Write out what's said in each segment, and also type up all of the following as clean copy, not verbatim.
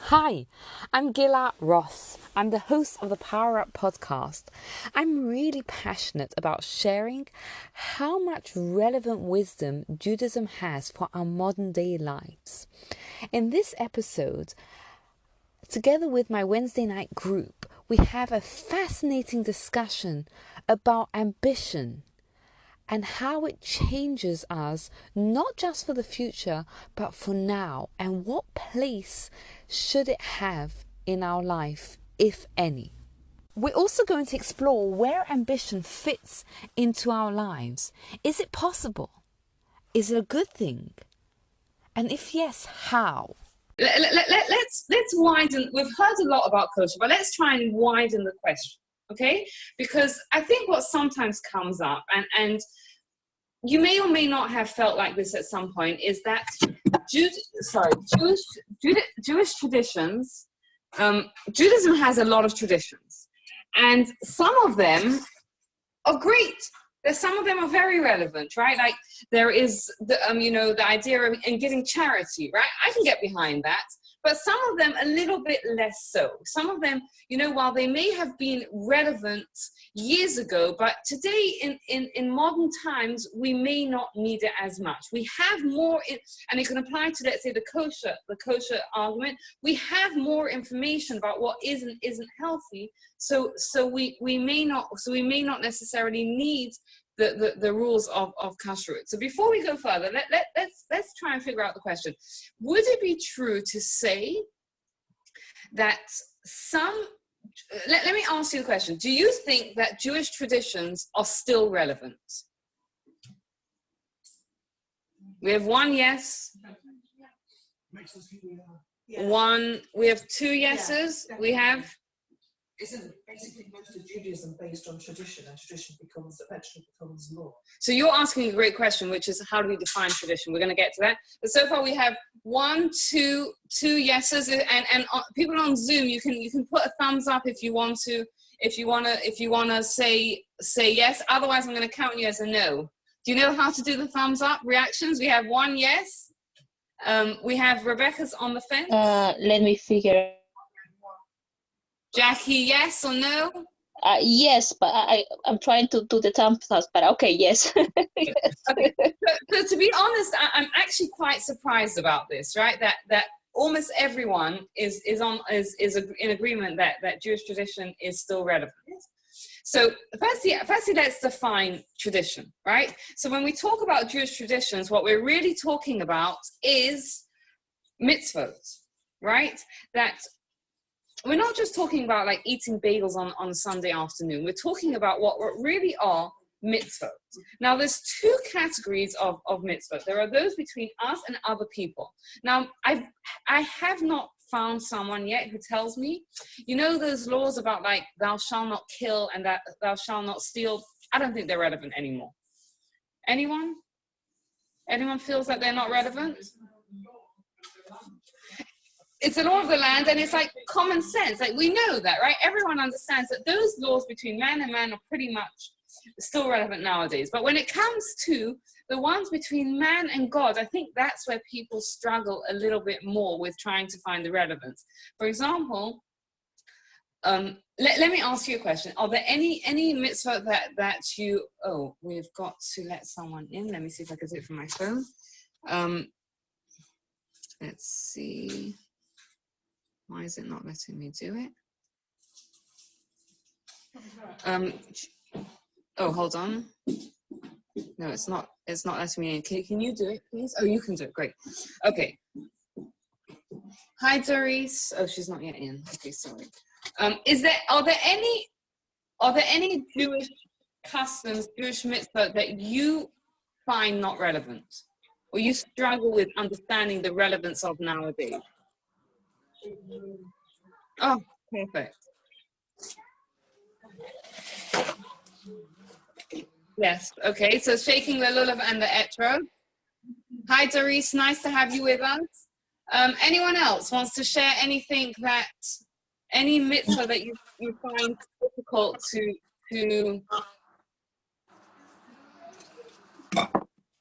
Hi, I'm Gila Ross. I'm the host of the Power Up podcast. I'm really passionate about sharing how much relevant wisdom Judaism has for our modern day lives. In this episode, together with my Wednesday night group, we have a fascinating discussion about ambition and how it changes us, not just for the future, but for now, and what place should it have in our life, if any. We're also going to explore where ambition fits into our lives. Is it possible? Is it a good thing? And if yes, how? Let's widen. We've heard a lot about kosher, but let's try and widen the question, okay? Because I think what sometimes comes up, and you may or may not have felt like this at some point, is that Jewish traditions. Judaism has a lot of traditions, and some of them are great. Some of them are very relevant, right? Like there is the idea of in getting charity, right? I can get behind that. But some of them a little bit less so. Some of them, while they may have been relevant years ago, but today in modern times, we may not need it as much. We have more, and it can apply to, let's say, the kosher argument. We have more information about what is and isn't healthy. So we may not necessarily need the rules of kashrut. So before we go further, let's try and figure out the question. Would it be true to say that let me ask you the question. Do you think that Jewish traditions are still relevant? We have one yes. One, we have two yeses. We have... Isn't basically most of Judaism based on tradition, and tradition eventually becomes law? So you're asking a great question, which is how do we define tradition? We're going to get to that. But so far we have two yeses, and people on Zoom, you can put a thumbs up if you want to say yes. Otherwise, I'm going to count you as a no. Do you know how to do the thumbs up reactions? We have one yes. We have Rebecca's on the fence. Let me figure. Jackie, yes or no? Yes, but I'm trying to do the thumbs up, but okay, yes. Yes. Okay. So to be honest, I'm actually quite surprised about this, right? That almost everyone is in agreement that Jewish tradition is still relevant. So firstly, let's define tradition, right? So when we talk about Jewish traditions, what we're really talking about is mitzvot, right? That we're not just talking about like eating bagels on a Sunday afternoon. We're talking about what really are mitzvot. Now, there's two categories of mitzvot. There are those between us and other people. Now, I have not found someone yet who tells me, those laws about like thou shalt not kill and that thou shalt not steal. I don't think they're relevant anymore. Anyone? Anyone feels that they're not relevant? It's the law of the land, and it's like common sense. Like we know that, right? Everyone understands that those laws between man and man are pretty much still relevant nowadays. But when it comes to the ones between man and God, I think that's where people struggle a little bit more with trying to find the relevance. For example, let me ask you a question. Are there any mitzvah that you... Oh, we've got to let someone in. Let me see if I can do it from my phone. Let's see. Why is it not letting me do it? Oh, hold on. No, it's not letting me in. Can you do it, please? Oh, you can do it. Great. Okay. Hi, Doris. Oh, she's not yet in. Okay, sorry. Are there any Jewish customs, Jewish mitzvah that you find not relevant, or you struggle with understanding the relevance of nowadays? Oh, perfect. Yes, okay, so shaking the lulav and the etro. Hi, Doris, nice to have you with us. Anyone else wants to share any mitzvah that you find difficult to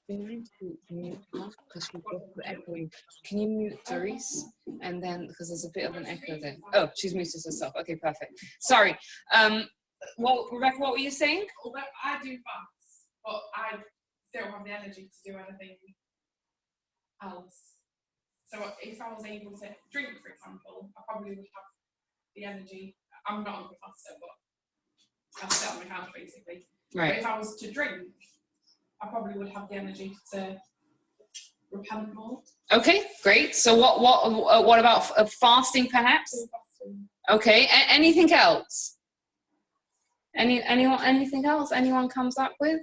Be nice to mute her because she's got the echoing. Can you mute Doris? And then, because there's a bit of an echo there. Oh, she's muted herself. Okay, perfect. Sorry. Rebecca, what were you saying? Although I do fast, but I don't have the energy to do anything else. So if I was able to drink, for example, I probably would have the energy. I'm not a good faster, but I sit on the couch basically. Right. But if I was to drink, I probably would have the energy to repent more. Okay, great. So what about fasting, perhaps? Okay. Anything else? Anything else? Anyone comes up with?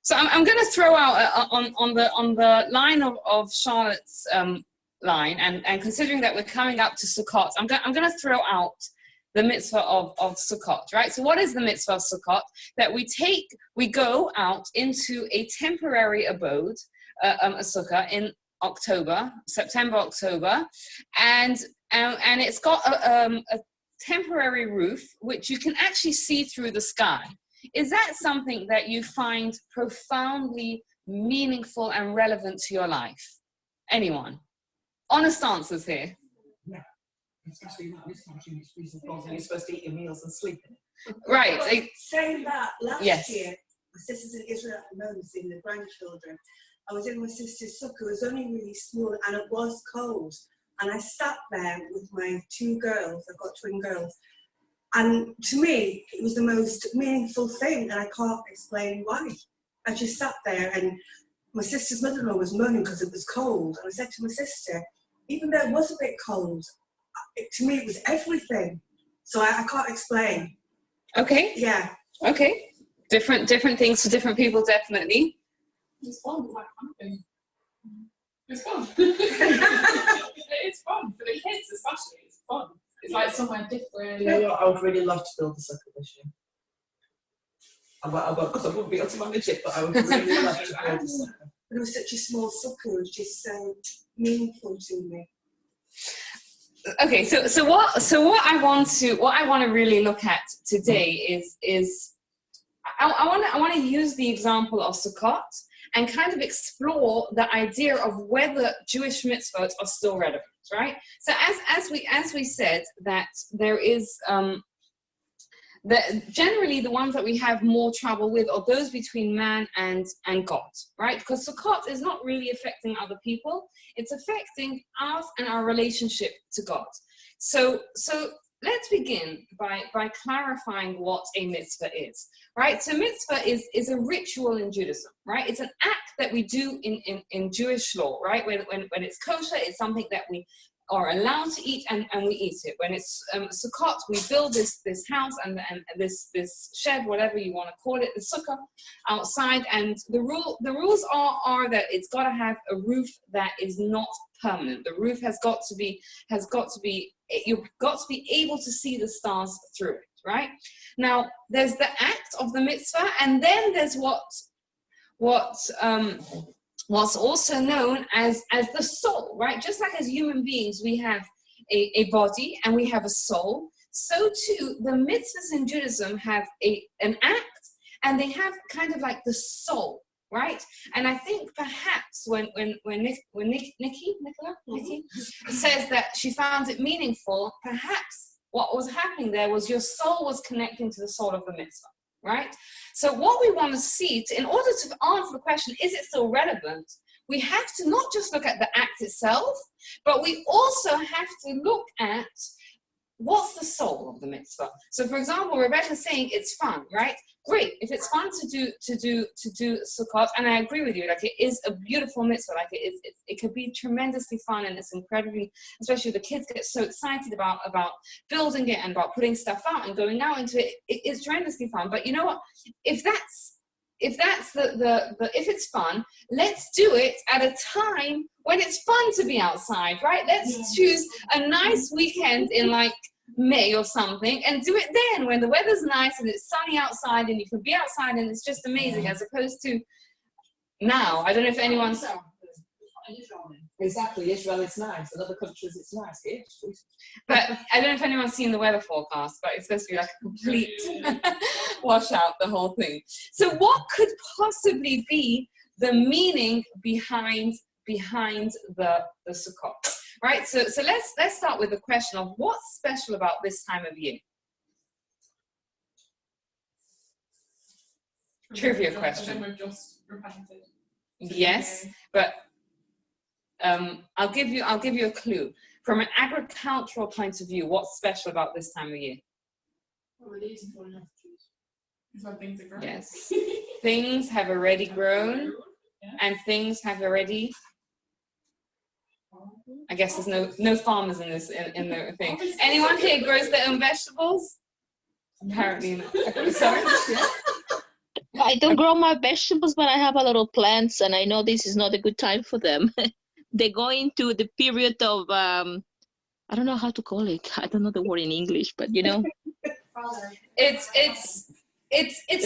So I'm going to throw out on the line of Charlotte's line, and considering that we're coming up to Sukkot, I'm going to throw out the mitzvah of Sukkot, right? So what is the mitzvah of Sukkot? That we go out into a temporary abode, a sukkah, in September, October, and it's got a temporary roof which you can actually see through the sky. Is that something that you find profoundly meaningful and relevant to your life? Anyone? Honest answers here. Yeah, especially not this country, which reason you're supposed to eat your meals and sleep in it. Right. Saying that, last Yes. year, my sister's in Israel at the moment, seeing the grandchildren. I was in my sister's sukkah. It was only really small and it was cold. And I sat there with my two girls. I've got twin girls. And to me, it was the most meaningful thing, and I can't explain why. I just sat there, and my sister's mother-in-law was moaning because it was cold. And I said to my sister, even though it was a bit cold, to me it was everything. So I can't explain. Okay. Yeah. Okay. Different things for different people, definitely. It's fun, it's like camping. It's fun. It's fun. For the kids especially, it's fun. It's like somewhere different. You know what? I would really love to build a sukkah this year. I won't, because I wouldn't be able to manage it, but I would really love to build a sukkah. But it was such a small sukkah. It was just so meaningful to me. Okay, so what I want to really look at today is I want to use the example of Sukkot and kind of explore the idea of whether Jewish mitzvot are still relevant, right? So as we said, that there is generally the ones that we have more trouble with are those between man and God, right? Because Sukkot is not really affecting other people; it's affecting us and our relationship to God. So let's begin by clarifying what a mitzvah is, right? So mitzvah is a ritual in Judaism, right? It's an act that we do in Jewish law, right? When it's kosher, it's something that we are allowed to eat, and we eat it. When it's Sukkot, we build this house and this shed, whatever you want to call it, the sukkah outside, and the rules are that it's got to have a roof that is not permanent. The roof has got to be you've got to be able to see the stars through it, right? Now there's the act of the mitzvah, and then there's what's also known as the soul, right? Just like as human beings, we have a body and we have a soul. So too, the mitzvahs in Judaism have an act, and they have kind of like the soul, right? And I think perhaps when Nikki says that she found it meaningful, perhaps what was happening there was your soul was connecting to the soul of the mitzvah. Right? So what we want to see, in order to answer the question, is it still relevant? We have to not just look at the act itself, but we also have to look at what's the soul of the mitzvah. So for example, Rebecca's saying it's fun, right? Great. If it's fun to do Sukkot, and I agree with you, like it is a beautiful mitzvah, like it could be tremendously fun, and it's incredibly, especially the kids get so excited about building it and about putting stuff out and going out into it. It's tremendously fun. But you know what? If it's fun, let's do it at a time when it's fun to be outside, right? Let's choose a nice weekend in like May or something and do it then when the weather's nice and it's sunny outside and you can be outside and it's just amazing, as opposed to now. I don't know if anyone's... Exactly, Israel it's nice, in other countries it's nice. Here, sweet. But I don't know if anyone's seen the weather forecast, but it's supposed to be like a complete washout, the whole thing. So what could possibly be the meaning behind the Sukkot? Right, so let's start with the question of what's special about this time of year. Trivia question. We've just repented. Yes, but I'll give you a clue. From an agricultural point of view, what's special about this time of year? Well, it is falling off trees. It's when things are growing. Yes, things have already grown, Yeah. and things have already. I guess there's no farmers in this in the thing. Anyone here grows their own vegetables? Apparently not. Sorry. I don't grow my vegetables, but I have a lot of plants, and I know this is not a good time for them. They go into the period of I don't know how to call it. I don't know the word in English, but you know. It's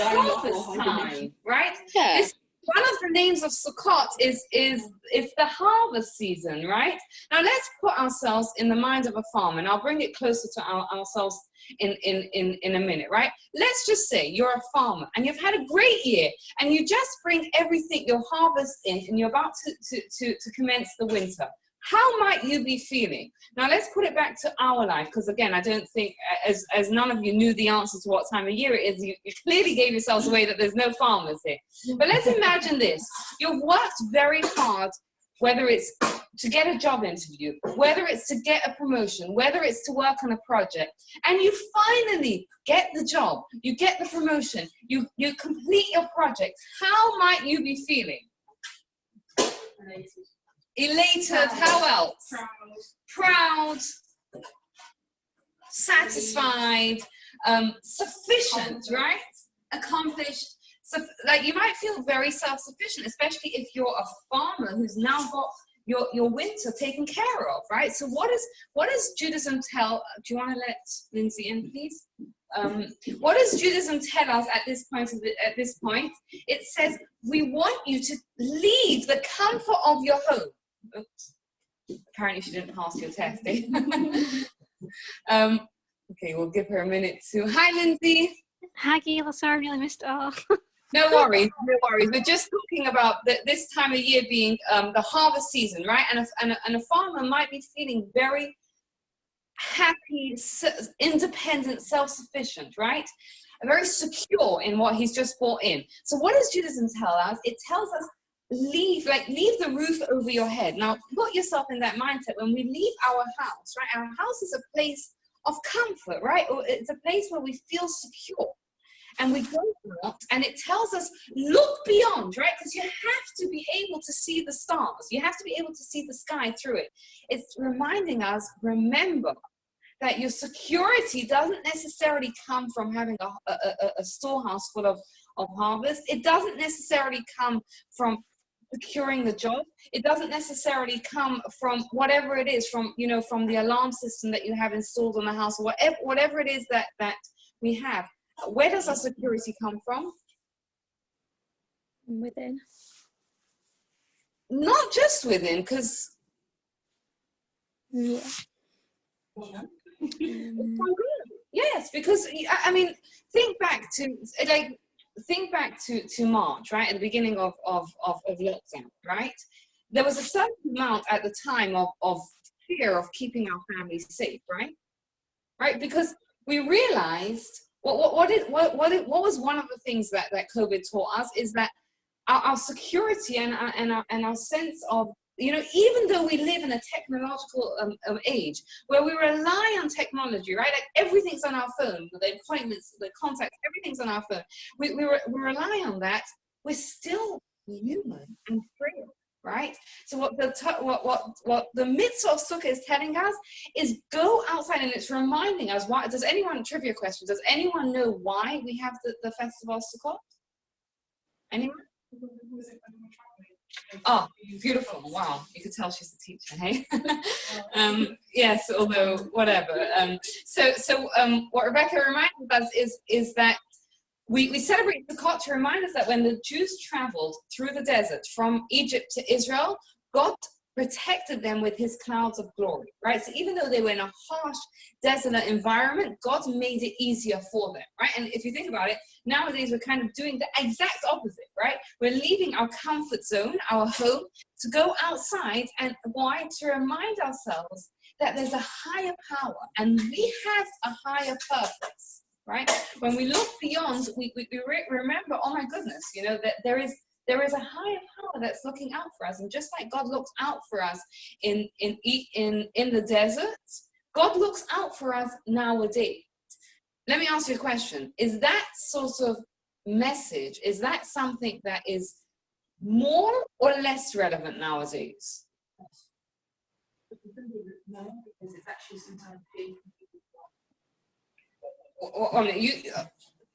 harvest time, right? Yeah. This, one of the names of Sukkot is it's the harvest season, right? Now let's put ourselves in the mind of a farmer, and I'll bring it closer to ourselves in a minute, right? Let's just say you're a farmer and you've had a great year, and you just bring everything, your harvest in, and you're about to commence the winter. How might you be feeling? Now let's put it back to our life, because again, I don't think, as none of you knew the answer to what time of year it is, you clearly gave yourselves away that there's no farmers here. But let's imagine this. You've worked very hard, whether it's to get a job interview, whether it's to get a promotion, whether it's to work on a project, and you finally get the job, you get the promotion, you complete your project. How might you be feeling? Elated, how else? Proud, satisfied, sufficient, right? Accomplished. So, like, you might feel very self-sufficient, especially if you're a farmer who's now got your winter taken care of, right? So what does Judaism tell? Do you want to let Lindsay in, please? What does Judaism tell us at this point? It says we want you to leave the comfort of your home. Oops. Apparently she didn't pass your test. Eh? Okay, we'll give her a minute to. Hi, Lindsay. Hi, Gayla. Sorry, I really missed it all. No worries, no worries. We're just talking about this time of year being the harvest season, right? And a farmer might be feeling very happy, independent, self-sufficient, right? Very secure in what he's just brought in. So what does Judaism tell us? It tells us leave the roof over your head. Now put yourself in that mindset. When we leave our house, right? Our house is a place of comfort, right? Or it's a place where we feel secure. And we go out, and it tells us, look beyond, right? Because you have to be able to see the stars. You have to be able to see the sky through it. It's reminding us, remember, that your security doesn't necessarily come from having a storehouse full of harvest. It doesn't necessarily come from securing the job. It doesn't necessarily come from whatever it is, from the alarm system that you have installed on the house, or whatever it is that we have. Where does our security come from? Within. Not just within, because Yeah. yes, because I mean, think back to March, right? At the beginning of lockdown, right? There was a certain amount at the time of fear of keeping our families safe, right? Right, because we realized what was one of the things that COVID taught us is that our security and our sense of, even though we live in a technological age where we rely on technology, right? Like everything's on our phone, the appointments, the contacts, everything's on our phone. We rely on that. We're still human and frail, right? So what the mitzvah of Sukkah is telling us is go outside, and it's reminding us why. Trivia question, does anyone know why we have the festival of Sukkot? Anyone? Oh, beautiful. Wow, you could tell she's a teacher, hey? Yes, although whatever. So what Rebecca reminds us is that we celebrate Sukkot to remind us that when the Jews traveled through the desert from Egypt to Israel, God protected them with his clouds of glory, right? So even though they were in a harsh, desolate environment, God made it easier for them, right? And if you think about it, nowadays we're kind of doing the exact opposite, right? We're leaving our comfort zone, our home, to go outside. And why? To remind ourselves that there's a higher power and we have a higher purpose, right? When we look beyond, we remember, oh my goodness, you know, that there is a higher power that's looking out for us. And just like God looks out for us in the desert, God looks out for us nowadays. Let me ask you a question. Is that sort of message, is that something that is more or less relevant nowadays? No, because it's actually sometimes big.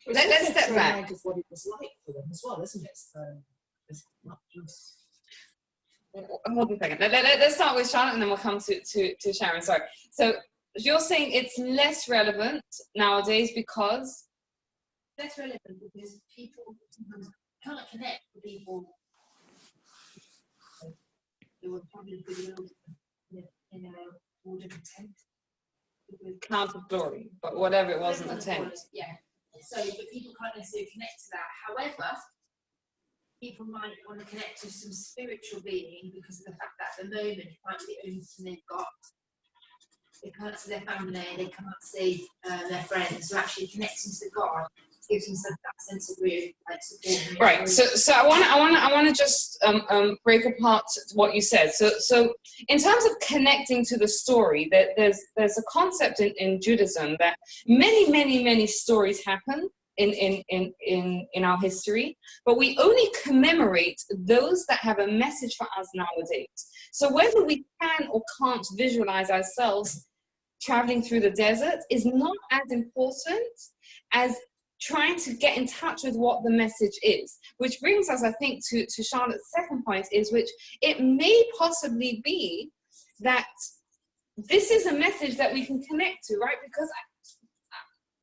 Let's step back. Of what it was like for them as well, isn't it? So it's not just. Hold on a second. Let's start with Charlotte and then we'll come to Sharon. Sorry. So you're saying it's less relevant nowadays because? Less relevant because people sometimes can't connect with people who are probably in a more different tent. Clouds of glory, but whatever it wasn't a tent. Yeah. So, but people can't necessarily connect to that. However, people might want to connect to some spiritual being because of the fact that at the moment it might be the only thing they've got. They can't see their family, they can't see their friends. So actually connecting to God gives them that sense of real support. Right. So I want to just break apart what you said. So in terms of connecting to the story, there's a concept in Judaism that many stories happen in our history, but we only commemorate those that have a message for us nowadays. So whether we can or can't visualize ourselves traveling through the desert is not as important as trying to get in touch with what the message is, which brings us, I think, to Charlotte's second point, is which it may possibly be that this is a message that we can connect to, right? Because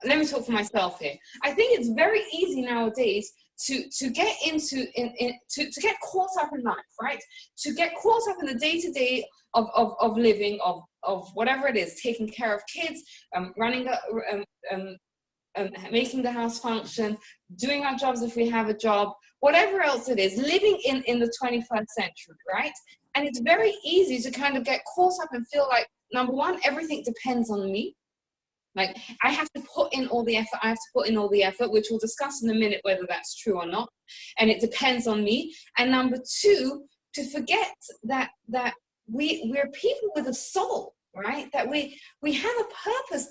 let me talk for myself here. I think it's very easy nowadays to get into to get caught up in life, right? To get caught up in the day-to-day of living, of whatever it is, taking care of kids, running making the house function, doing our jobs if we have a job, whatever else it is, living in the 21st century, right? And it's very easy to kind of get caught up and feel like, number one, everything depends on me. Like, I have to put in all the effort, which we'll discuss in a minute whether that's true or not. And it depends on me. And number two, to forget that we're people with a soul, right? That we have a purpose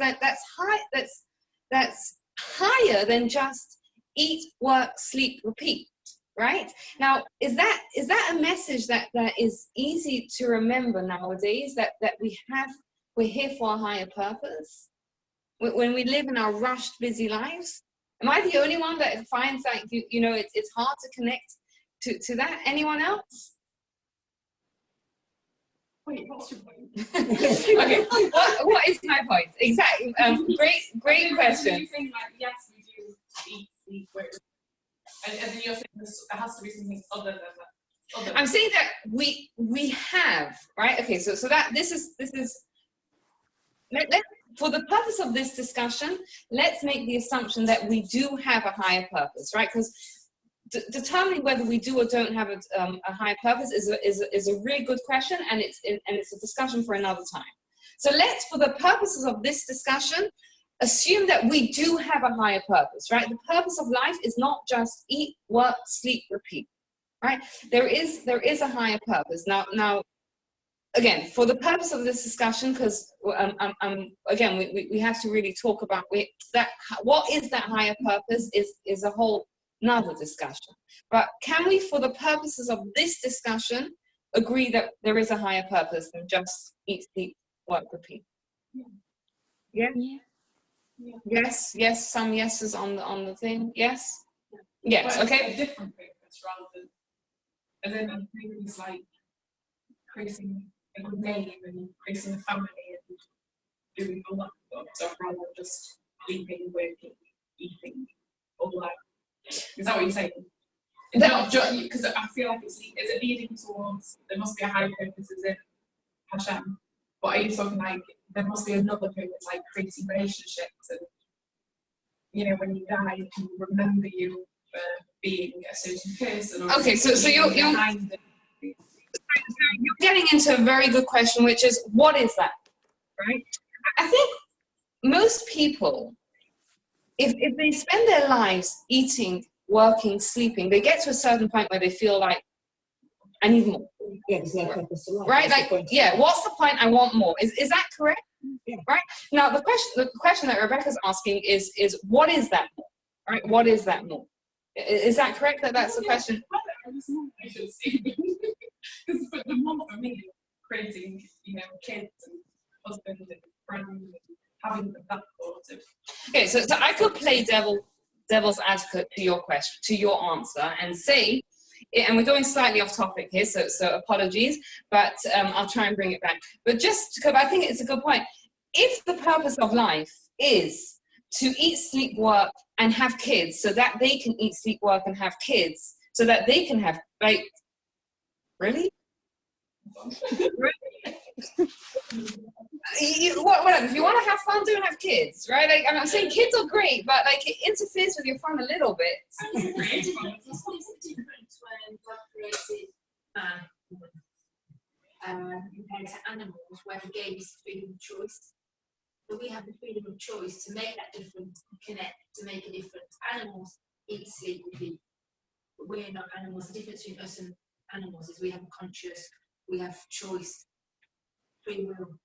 that's higher than just eat, work, sleep, repeat, right? Now, is that a message that is easy to remember nowadays, that we're here for a higher purpose? When we live in our rushed, busy lives? Am I the only one that finds that, you know, it's hard to connect to that? Anyone else? Wait, what's your point? Okay, what is my point? Exactly. Great question. You think like, yes, we do eat, sleep, work, and then you're saying there has to be something other than that. I'm saying that we have, right? Okay, so that this is for the purpose of this discussion, let's make the assumption that we do have a higher purpose, right? Because determining whether we do or don't have a higher purpose is a really good question, and it's a discussion for another time. So let's, for the purposes of this discussion, assume that we do have a higher purpose, right? The purpose of life is not just eat, work, sleep, repeat, right? There is a higher purpose. Now, again, for the purpose of this discussion, because again, we have to really talk about that. What is that higher purpose is a whole another discussion. But can we, for the purposes of this discussion, agree that there is a higher purpose than just eat, sleep, work, repeat? Yeah. Yes. Some yeses on the thing. Yes. Yes. But Okay. a different purpose rather than, and then maybe it's like creating a good name and creating a family and doing all that stuff rather than just sleeping, working, eating, all that. Is that what you're saying? Not just because I feel like it's leading towards there must be a higher purpose as in Hashem, but are you talking like there must be another purpose like creating relationships and when you die people remember you for being a certain person? Or okay, so you're getting into a very good question, which is what is that, right? I think most people, if they spend their lives eating, working, sleeping, they get to a certain point where they feel like, I need more. Yeah, there's no purpose to life. Right? Like, yeah, what's the point? I want more. Is that correct? Yeah. Right? Now, the question that Rebecca's asking is what is that more? Right? What is that more? Is that correct that that's the question? I should say. Because the more for me, creating, kids and husband and friends and having that sort of. Okay, so I could play devil's advocate to your question, to your answer, and say, and we're going slightly off topic here, so apologies, but I'll try and bring it back. But just because I think it's a good point, if the purpose of life is to eat, sleep, work, and have kids, so that they can eat, sleep, work, and have kids, so that they can have, like, really? Whatever. If you want to have fun, do and have kids, right? Like, I'm not saying kids are great, but like it interferes with your fun a little bit. There's a difference when God created man compared to animals, where He gave us freedom of choice. So we have the freedom of choice to make that difference, connect, to make a difference. Animals eat, sleep, repeat. But we're not animals. The difference between us and animals is we have a conscious, we have choice, free will.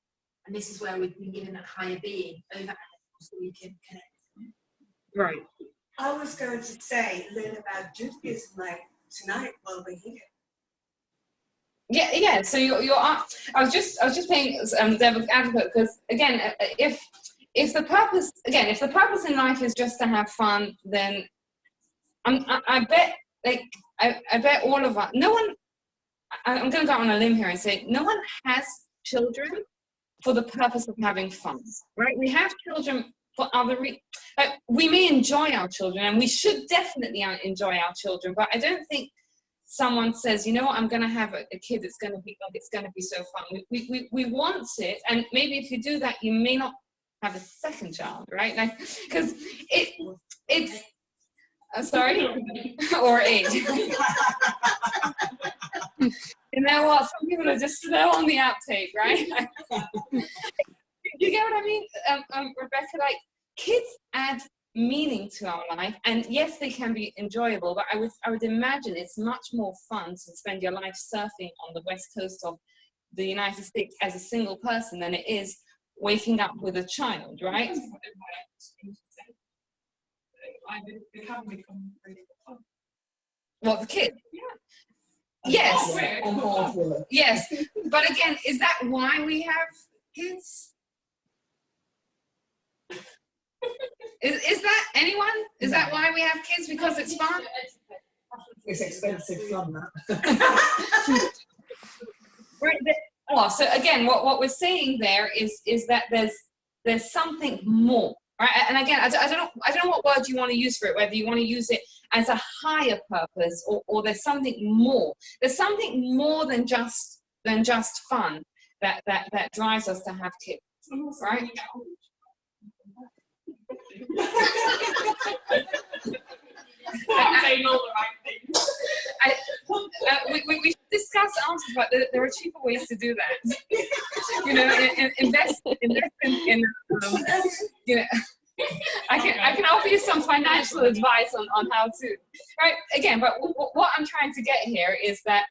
And this is where we've been given that higher being over animals so we can connect. Right. I was going to say, learn about Judaism like tonight while we're here. Yeah. So I was just playing devil's advocate because again, if the purpose in life is just to have fun, then I bet all of us. No one. I'm going to go on a limb here and say no one has children for the purpose of having fun, right? We have children for other reasons. We may enjoy our children, and we should definitely enjoy our children, but I don't think someone says, you know what, I'm going to have a kid, it's going to be so fun. We want it, and maybe if you do that, you may not have a second child, right? Like, because it's sorry, or age. You know what? Some people are just slow on the outtake, right? You get what I mean, Rebecca? Like, kids add meaning to our life, and yes, they can be enjoyable, but I would imagine it's much more fun to spend your life surfing on the west coast of the United States as a single person than it is waking up with a child, right? They can become really fun. What, the kid? Yeah. Yes. And Yes. But again, is that why we have kids? Is that anyone? Is that why we have kids? Because it's fun? It's expensive fun, that. Right. So again, what we're saying there is that there's something more, right? And again, I don't know what word you want to use for it. Whether you want to use it as a higher purpose or there's something more. There's something more than just fun that drives us to have kids, right? I'm saying all the right things. We should discuss answers, but there are cheaper ways to do that. Invest in I can offer you some financial advice on how to, right? Again, but what I'm trying to get here is that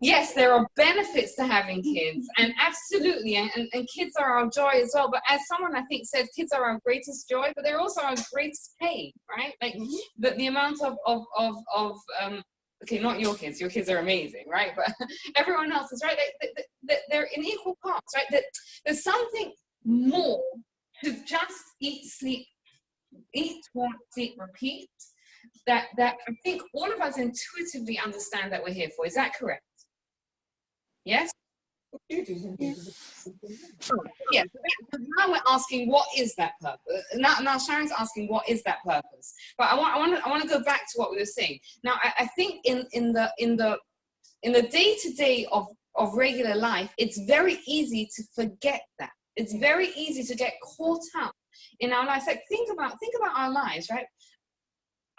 yes, there are benefits to having kids, and absolutely, and kids are our joy as well. But as someone I think said, kids are our greatest joy, but they're also our greatest pain, right? Like the amount of okay, not your kids are amazing, right? But everyone else is, right? They're in equal parts, right? That there's something more to just eat, work, sleep, repeat. That I think all of us intuitively understand that we're here for. Is that correct? Yes? Yeah. So now we're asking, what is that purpose? Now Sharon's asking, what is that purpose? But I want to go back to what we were saying. Now, I think in the day-to-day of regular life, it's very easy to forget that. It's very easy to get caught up in our lives. Like think about our lives, right?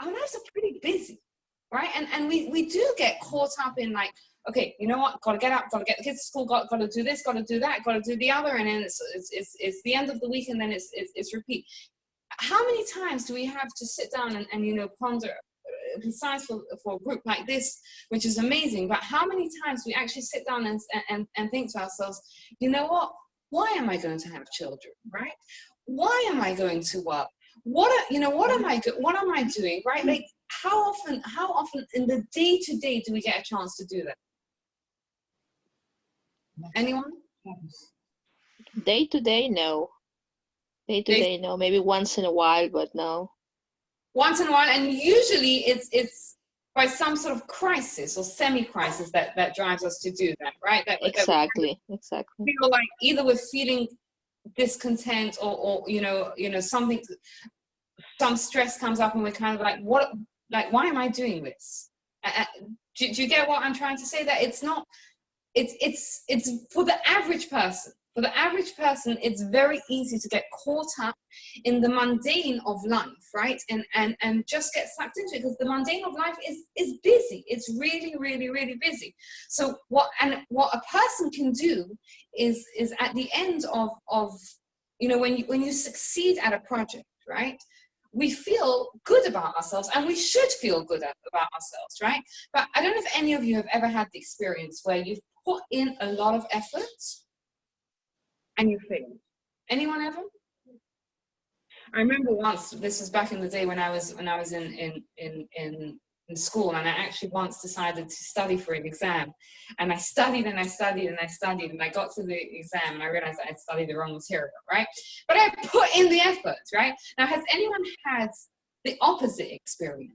Our lives are pretty busy, right? And we do get caught up in like, okay, you know what? Got to get up, got to get the kids to school, got to do this, got to do that, got to do the other, and then it's the end of the week, and then it's repeat. How many times do we have to sit down and you know, ponder? Besides for a group like this, which is amazing, but how many times we actually sit down and think to ourselves, you know what? Why am I going to have children, right? Why am I going to work? What am I doing, right? Like how often in the day-to-day do we get a chance to do that? Anyone? Day to day, no. Day to day, no. Maybe once in a while, but no. Once in a while, and usually it's by some sort of crisis or semi-crisis that drives us to do that, right? Exactly. Feel like either we're feeling discontent or you know something, some stress comes up and we're kind of like, what, like, why am I doing this? Do you get what I'm trying to say? That it's not, it's for the average person. For the average person, it's very easy to get caught up in the mundane of life, right? And just get sucked into it, because the mundane of life is busy. It's really, really, really busy. So what a person can do is at the end of you know, when you succeed at a project, right? We feel good about ourselves, and we should feel good about ourselves, right? But I don't know if any of you have ever had the experience where you've put in a lot of effort and you failed. Anyone ever? I remember once, this was back in the day when I was in school, and I actually once decided to study for an exam, and I studied and I studied and I studied, and I got to the exam and I realized that I'd studied the wrong material, right? But I put in the effort, right? Now, has anyone had the opposite experience,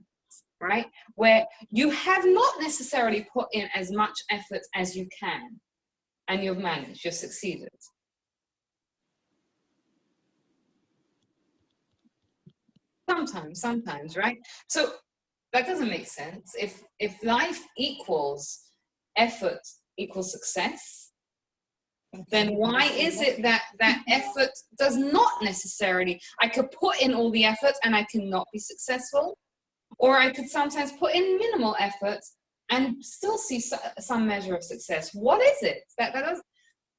right? Where you have not necessarily put in as much effort as you can, and you've managed, you've succeeded? Sometimes, right? So that doesn't make sense. If life equals effort equals success, then why is it that effort does not necessarily, I could put in all the effort and I cannot be successful, or I could sometimes put in minimal effort and still see some measure of success? What is it that does?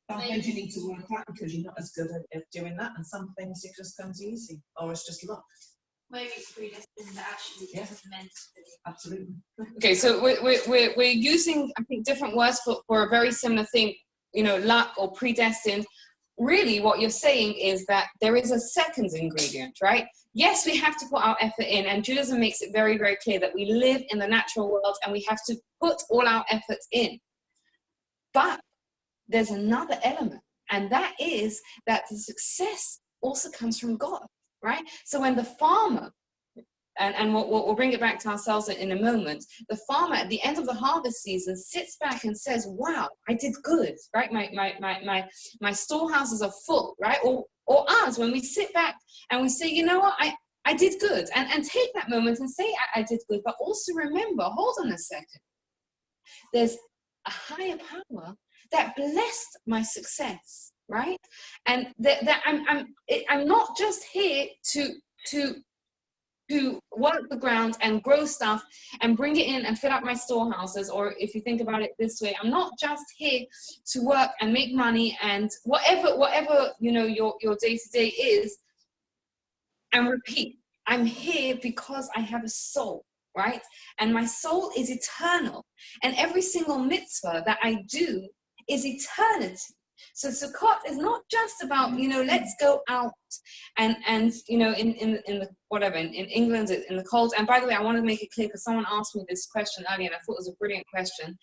Some things you need to work out because you're not as good at doing that, and some things it just comes easy, or it's just luck. Maybe it's predestined, but actually it's meant to be. Absolutely. Okay, so we're using, I think, different words for a very similar thing, you know, luck or predestined. Really what you're saying is that there is a second ingredient, right? Yes, we have to put our effort in, and Judaism makes it very, very clear that we live in the natural world and we have to put all our efforts in. But there's another element, and that is that the success also comes from God. Right? So when the farmer, and we'll bring it back to ourselves in a moment, the farmer at the end of the harvest season sits back and says, wow, I did good, right? My storehouses are full, right? Or us, when we sit back and we say, you know what, I did good, and take that moment and say, I did good, but also remember, hold on a second, there's a higher power that blessed my success, right? And that I'm not just here to work the ground and grow stuff and bring it in and fill up my storehouses, or if you think about it this way, I'm not just here to work and make money and whatever you know your day-to-day is and repeat. I'm here because I have a soul, right? And my soul is eternal, and every single mitzvah that I do is eternity. So Sukkot is not just about, you know, let's go out and you know, in the whatever, in England, in the cold. And by the way, I want to make it clear, because someone asked me this question earlier and I thought it was a brilliant question.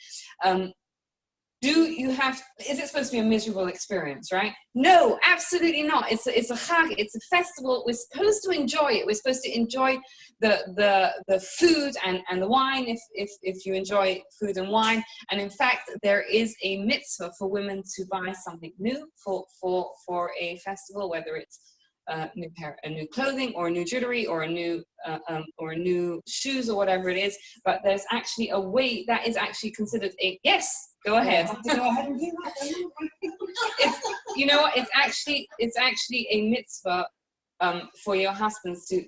is it supposed to be a miserable experience, right? No, absolutely not. It's a chag, it's a festival. We're supposed to enjoy it. We're supposed to enjoy the food and the wine if you enjoy food and wine. And in fact, there is a mitzvah for women to buy something new for a festival, whether it's a new clothing or a new jewelry or a new shoes or whatever it is. But there's actually a way that is actually considered a yes. Go ahead. Go ahead and do that. You know what? It's actually a mitzvah for your husbands to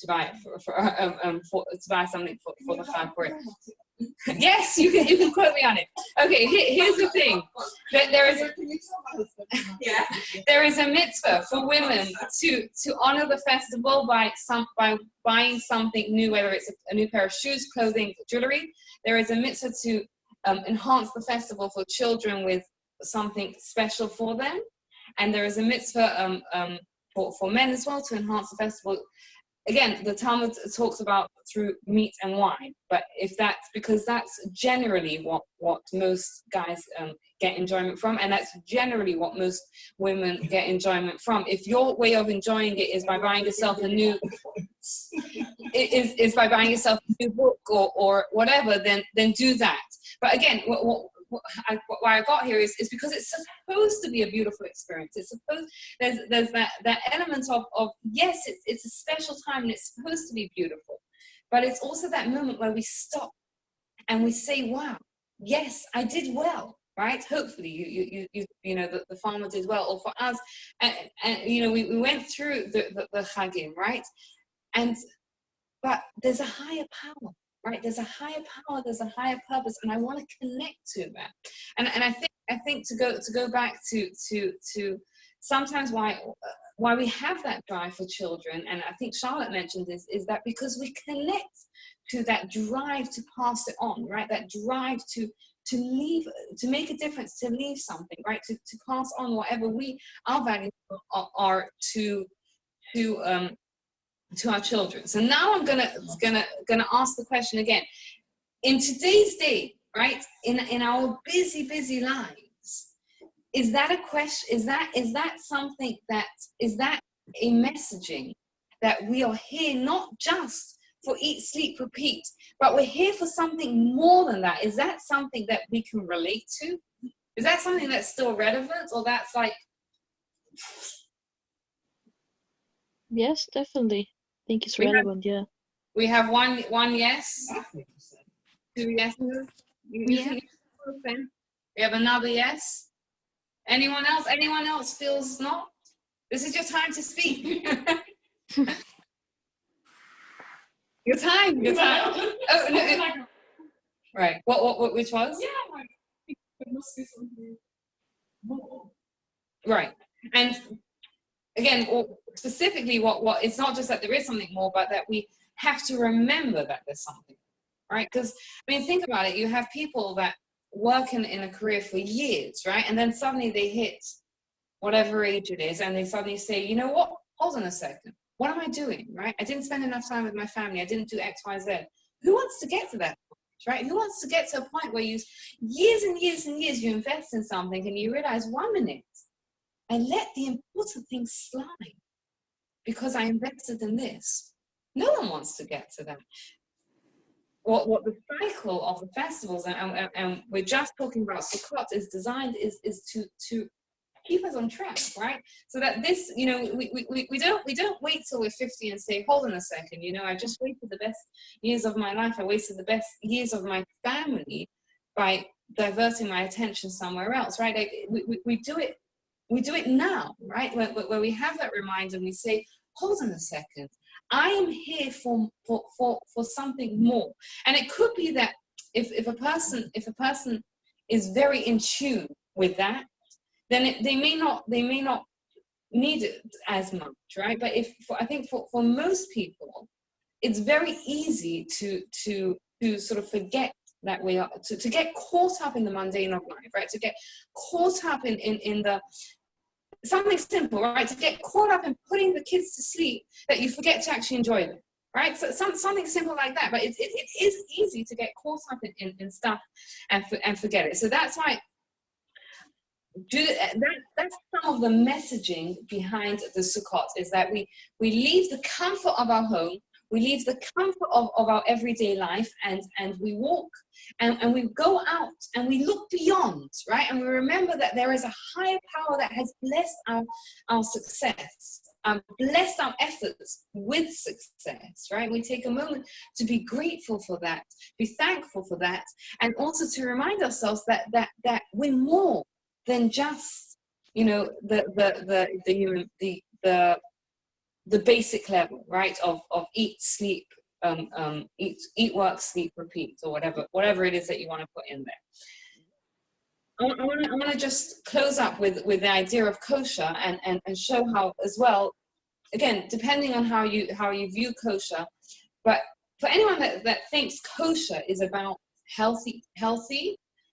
buy to buy something for the chag for it. Yes, you can quote me on it. Okay, here's the thing. There is a mitzvah for women to honor the festival by buying something new, whether it's a new pair of shoes, clothing, jewelry. There is a mitzvah to enhance the festival for children with something special for them, and there is a mitzvah for men as well to enhance the festival. Again, the Talmud talks about through meat and wine, but because that's generally what most guys get enjoyment from, and that's generally what most women get enjoyment from. If your way of enjoying it is by buying yourself a new is by buying yourself a new book or whatever, then do that. But again, why I got here is because it's supposed to be a beautiful experience. It's supposed there's that element of yes, it's a special time and it's supposed to be beautiful, but it's also that moment where we stop and we say, wow, yes, I did well, right? Hopefully you know the farmer did well, or for us, and you know we went through the chagim, right? But there's a higher power. Right, there's a higher power, there's a higher purpose, and I want to connect to that. And I think to go back to sometimes why we have that drive for children, and I think Charlotte mentioned this, is that because we connect to that drive to pass it on, right? That drive to leave, to make a difference, to leave something, right? To pass on whatever our values are to our children. So now I'm gonna ask the question again. In today's day, right, in our busy lives, is that a question? Is that something is that a messaging that we are here not just for eat, sleep, repeat, but we're here for something more than that? Is that something that we can relate to? Is that something that's still relevant, or that's like? Yes, definitely. I think it's relevant, yeah. We have one yes. 2 yeses. Yeah. We have another yes. Anyone else? Anyone else feels not? This is your time to speak. Your time. Oh, no, right. What? Which was? Yeah, like there must be something more. Right. And again, specifically, what it's not just that there is something more, but that we have to remember that there's something, right? Because I mean, think about it. You have people that work in a career for years, right? And then suddenly they hit whatever age it is, and they suddenly say, you know what? Hold on a second. What am I doing, right? I didn't spend enough time with my family. I didn't do X, Y, Z. Who wants to get to that point, right? Who wants to get to a point where you years and years and years you invest in something and you realize 1 minute, I let the important things slide because I invested in this. No one wants to get to that. What the cycle of the festivals, and we're just talking about Sukkot, is designed is to keep us on track, right? So that this, you know, we don't wait till we're 50 and say, hold on a second, you know, I just wasted the best years of my life. I wasted the best years of my family by diverting my attention somewhere else, right? Like we do it. We do it now, right? Where we have that reminder and we say, hold on a second, I am here for something more. And it could be that if a person is very in tune with that, then they may not need it as much, right? But I think for most people, it's very easy to sort of forget that we are, to get caught up in the mundane of life, right? To get caught up in the something simple, right? To get caught up in putting the kids to sleep, that you forget to actually enjoy them, right? So something simple like that. But it is easy to get caught up in stuff and forget it. So that's why that's some of the messaging behind the Sukkot, is that we leave the comfort of our home, we leave the comfort of our everyday life, and we walk and we go out and we look beyond, right? And we remember that there is a higher power that has blessed our success, blessed our efforts with success, right? We take a moment to be grateful for that, be thankful for that, and also to remind ourselves that we're more than just, you know, the basic level, right, of eat, sleep, eat, work, sleep, repeat, or whatever it is that you want to put in there. I want to just close up with the idea of kosher and show how, as well, again, depending on how you view kosher, but for anyone that thinks kosher is about healthy,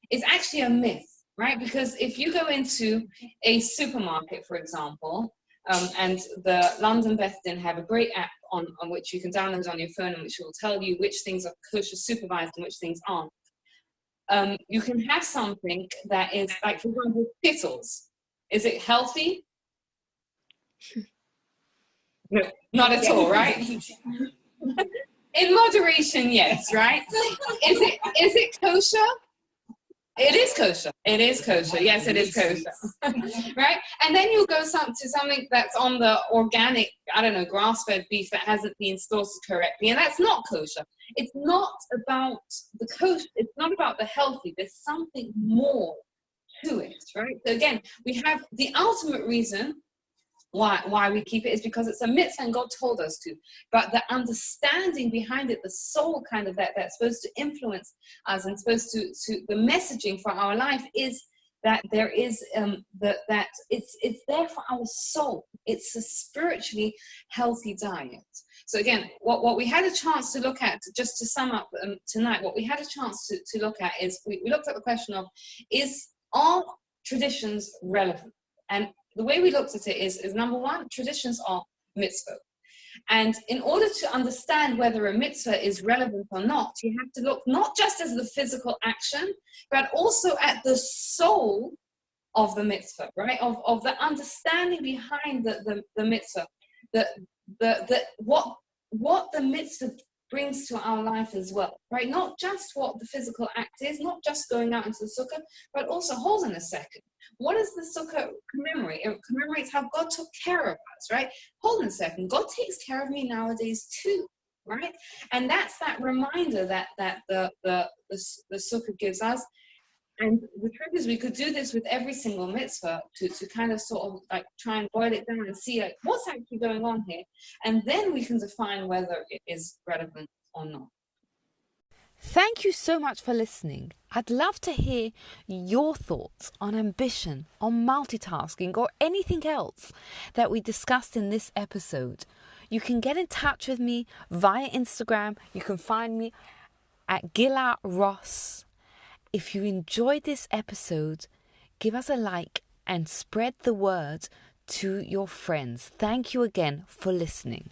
it's actually a myth, right? Because if you go into a supermarket, for example, and the London Beth Din have a great app on which you can download on your phone, and which will tell you which things are kosher supervised and which things aren't. You can have something that is, like, for example, Skittles. Is it healthy? No, not at all, right? In moderation, yes, right? Is it kosher? It is kosher. It is kosher. Yes, it is kosher. Right? And then you'll go to something that's on the organic, I don't know, grass-fed beef that hasn't been slaughtered correctly, and that's not kosher. It's not about the kosher. It's not about the healthy. There's something more to it, right? So again, we have the ultimate reason why we keep it is because it's a mitzvah and God told us to. But the understanding behind it, the soul kind of that's supposed to influence us and supposed to the messaging for our life is that there is that it's there for our soul. It's a spiritually healthy diet. So again, what we had a chance to look at, just to sum up tonight, what we had a chance to look at is we looked at the question of, are traditions relevant? And the way we looked at it is number one, traditions are mitzvah. And in order to understand whether a mitzvah is relevant or not, you have to look not just as the physical action, but also at the soul of the mitzvah, right? Of the understanding behind the mitzvah, what the mitzvah brings to our life as well, right? Not just what the physical act is, not just going out into the sukkah, but also, hold on a second. What does the sukkah commemorate? It commemorates how God took care of us, right? Hold on a second. God takes care of me nowadays too, right? And that's that reminder that the sukkah gives us. And the truth is, we could do this with every single mitzvah to kind of sort of like try and boil it down and see like what's actually going on here. And then we can define whether it is relevant or not. Thank you so much for listening. I'd love to hear your thoughts on ambition, on multitasking, or anything else that we discussed in this episode. You can get in touch with me via Instagram. You can find me at Gila Ross. If you enjoyed this episode, give us a like and spread the word to your friends. Thank you again for listening.